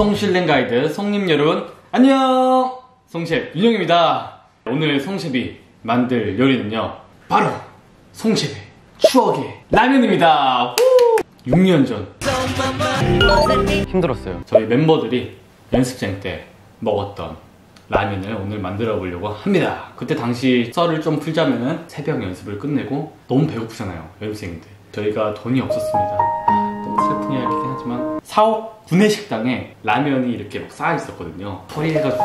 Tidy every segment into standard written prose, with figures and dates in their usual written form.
송실랭 가이드 송님 여러분 안녕! 송셰프 윤영입니다. 오늘 송셰프이 만들 요리는요 바로 송셰프의 추억의 라면입니다. 6년 전 힘들었어요. 저희 멤버들이 연습생 때 먹었던 라면을 오늘 만들어 보려고 합니다. 그때 당시 썰을 좀 풀자면은 새벽 연습을 끝내고 너무 배고프잖아요, 연습생인데. 저희가 돈이 없었습니다. 너무 슬픈 이야기긴 하지만 사옥 구내식당에 라면이 이렇게 막 쌓여 있었거든요. 허리해가지고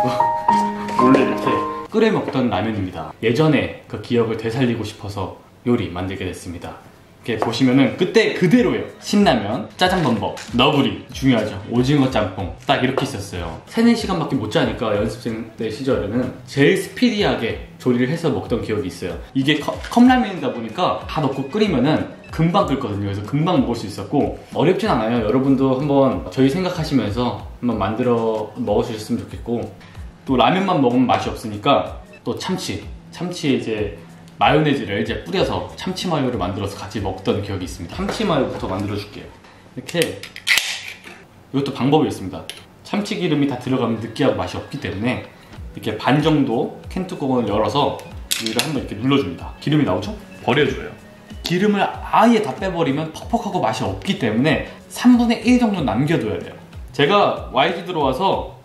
원래 이렇게 끓여 먹던 라면입니다. 예전에 그 기억을 되살리고 싶어서 요리 만들게 됐습니다. 이렇게 보시면은 그때 그대로예요. 신라면, 짜장범벅, 너구리, 중요하죠. 오징어 짬뽕 딱 이렇게 있었어요. 3-4시간밖에 못 자니까 연습생 때 시절에는 제일 스피디하게 조리를 해서 먹던 기억이 있어요. 이게 컵라면이다 보니까 다 넣고 끓이면은 금방 끓거든요. 그래서 금방 먹을 수 있었고 어렵진 않아요. 여러분도 한번 저희 생각하시면서 한번 만들어 먹어주셨으면 좋겠고, 또 라면만 먹으면 맛이 없으니까 또 참치에 이제 마요네즈를 이제 뿌려서 참치 마요를 만들어서 같이 먹던 기억이 있습니다. 참치 마요부터 만들어 줄게요. 이렇게 이것도 방법이 있습니다. 참치 기름이 다 들어가면 느끼하고 맛이 없기 때문에 이렇게 반 정도 캔 뚜껑을 열어서 위를 한번 이렇게 눌러줍니다. 기름이 나오죠? 버려줘요. 기름을 아예 다 빼버리면 퍽퍽하고 맛이 없기 때문에 3분의 1 정도 남겨둬야 돼요. 제가 YG 들어와서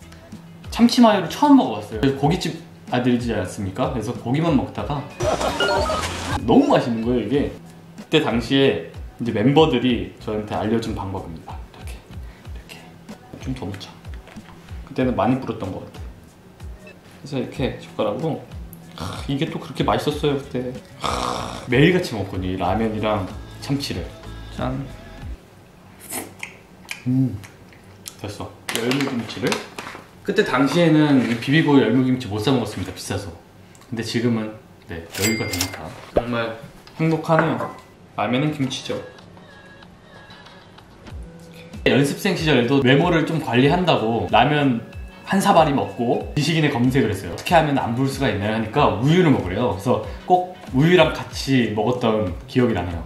참치 마요를 처음 먹어봤어요. 그래서 고깃집 아들이지 않습니까? 그래서 고기만 먹다가 너무 맛있는 거예요, 이게. 그때 당시에 이제 멤버들이 저한테 알려준 방법입니다. 이렇게 좀 더 넣자. 그때는 많이 불었던 것 같아요. 그래서 이렇게 젓가락으로 이게 또 그렇게 맛있었어요, 그때. 매일같이 먹거든요, 이 라면이랑 참치를. 짠. 됐어. 열무김치를. 그때 당시에는 비비고 열무김치 못 사 먹었습니다, 비싸서. 근데 지금은 네, 여유가 되니까 정말 행복하네요. 라면은 김치죠. 연습생 시절에도 메모를 좀 관리한다고 라면 한 사발이 먹고 지식인에 검색을 했어요. 어떻게 하면 안 부을 수가 있나요? 하니까 우유를 먹으래요. 그래서 꼭 우유랑 같이 먹었던 기억이 나네요.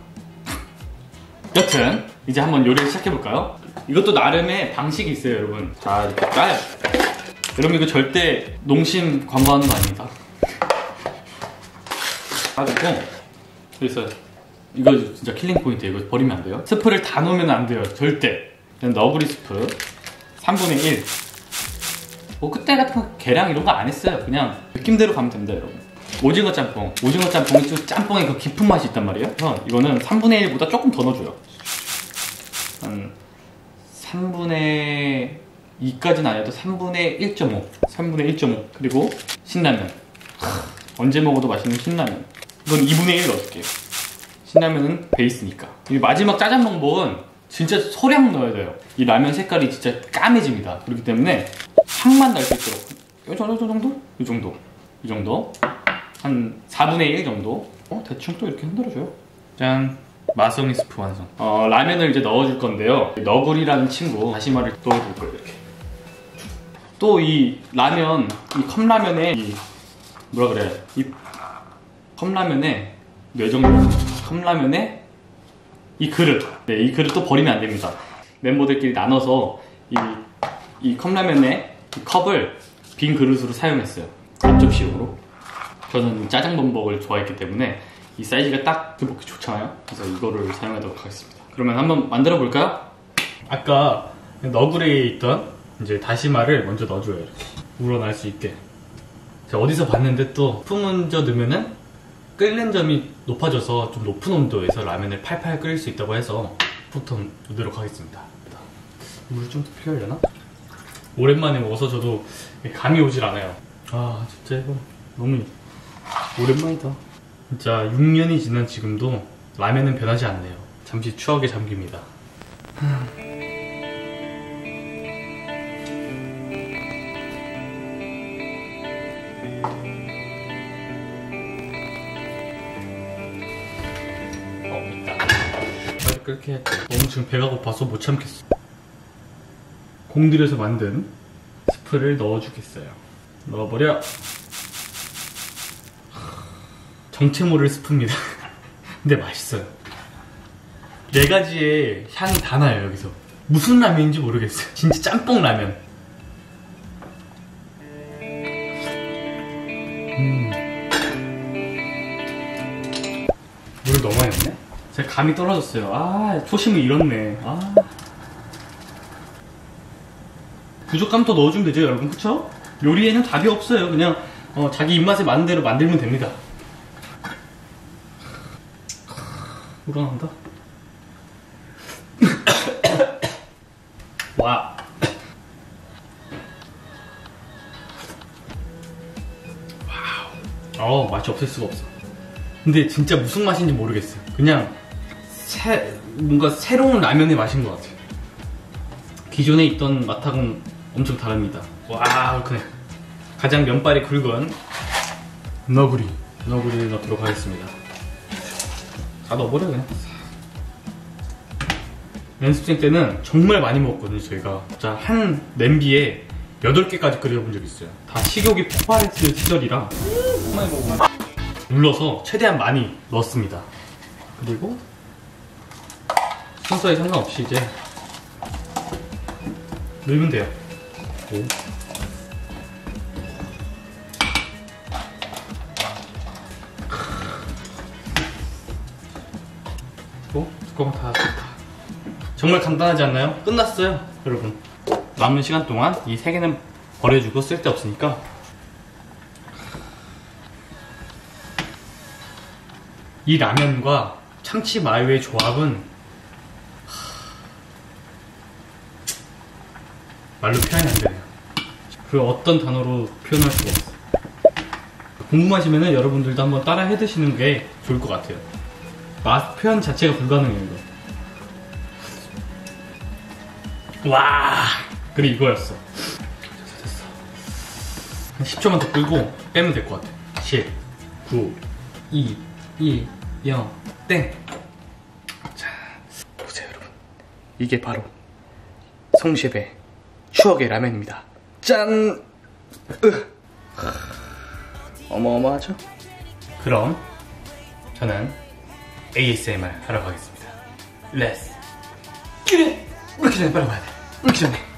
여튼 이제 한번 요리를 시작해볼까요? 이것도 나름의 방식이 있어요, 여러분. 자, 이렇게 까요. 여러분 이거 절대 농심 광고하는 거 아닙니다. 가지고 그래서 이거 진짜 킬링 포인트. 이거 버리면 안 돼요. 스프를 다 넣으면 안 돼요, 절대. 그냥 너구리 스프 3분의 1. 뭐 그때 같은 거 계량 이런 거 안 했어요. 그냥 느낌대로 가면 됩니다, 여러분. 오징어 짬뽕. 오징어 짬뽕이 좀 짬뽕에 그 깊은 맛이 있단 말이에요. 그래서 이거는 3분의 1보다 조금 더 넣어줘요. 한 3분의 2까지는 아니어도 3분의 1.5. 3분의 1.5. 그리고 신라면. 언제 먹어도 맛있는 신라면. 이건 2분의 1 넣어줄게요. 신라면은 베이스니까. 이 마지막 짜장범벅은 진짜 소량 넣어야 돼요. 이 라면 색깔이 진짜 까매집니다. 그렇기 때문에 향만 날 수 있도록 이 정도 한 4분의 1 정도. 대충 또 이렇게 흔들어줘요. 짠. 마성이 스프 완성. 라면을 이제 넣어줄 건데요. 너구리라는 친구 다시마를 넣어줄 거예요. 이렇게. 또 이 라면, 이 컵라면에 이 컵라면에 컵라면에 이 그릇. 네, 이 그릇 또 버리면 안 됩니다. 멤버들끼리 나눠서 이 컵라면에 이 컵을 빈 그릇으로 사용했어요. 앞접시용으로. 저는 짜장범벅을 좋아했기 때문에 이 사이즈가 딱 먹기 좋잖아요. 그래서 이거를 사용하도록 하겠습니다. 그러면 한번 만들어 볼까요? 아까 너구리에 있던 이제 다시마를 먼저 넣어줘요. 이렇게 우러날 수 있게. 제가 어디서 봤는데 또 스프 먼저 넣으면은 끓는 점이 높아져서 좀 높은 온도에서 라면을 팔팔 끓일 수 있다고 해서 부터 넣도록 하겠습니다. 물 좀 더 필요하려나? 오랜만에 먹어서 저도 감이 오질 않아요. 아, 진짜 이거 너무 오랜만이다. 진짜 6년이 지난 지금도 라면은 변하지 않네요. 잠시 추억에 잠깁니다. 빨리 끓게. 너무 지금 배가 고파서 못 참겠어. 공들여서 만든 스프를 넣어주겠어요. 넣어버려. 정체 모를 스프입니다. 근데 맛있어요. 4가지의 향이 다 나요, 여기서. 무슨 라면인지 모르겠어요. 진짜 짬뽕 라면. 너무 많이 넣네? 제가 감이 떨어졌어요. 아, 초심을 잃었네. 아. 부족하면 더 넣어주면 되죠, 여러분. 그쵸? 요리에는 답이 없어요. 그냥 자기 입맛에 맞는 대로 만들면 됩니다. 우러난다. 와. 와우. 맛이 없을 수가 없어. 근데 진짜 무슨 맛인지 모르겠어요. 그냥 뭔가 새로운 라면의 맛인 것 같아요. 기존에 있던 맛하고는 엄청 다릅니다. 와, 그래. 가장 면발이 굵은 너구리를 넣도록 하겠습니다. 다 넣어버려 그냥. 연습생 때는 정말 많이 먹었거든요. 저희가 진짜 한 냄비에 8개까지 끓여본 적이 있어요. 다 식욕이 폭발했을 시절이라 정말 눌러서 최대한 많이 넣었습니다. 그리고 순서에 상관없이 이제 넣으면 돼요. 오. 뚜껑 닫았다. 정말 간단하지 않나요? 끝났어요, 여러분. 남은 시간 동안 이 3개는 버려주고 쓸데없으니까 이 라면과 참치 마요의 조합은 말로 표현이 안 되네요. 그 어떤 단어로 표현할 수가 없어요. 궁금하시면 여러분들도 한번 따라 해 드시는 게 좋을 것 같아요. 맛 표현 자체가 불가능해요, 이거. 와, 그래 이거였어. 됐어. 한 10초만 더 끓고 빼면 될 것 같아. 10, 9, 2, 1, 0, 땡. 자, 보세요 여러분. 이게 바로 송셰프의 추억의 라면입니다. 짠! 어마어마하죠? 그럼 저는 ASMR 하러 가겠습니다. 렛츠 기릿! 왜 이렇게 전에 빨리 가야 돼? 왜 이렇게 전에?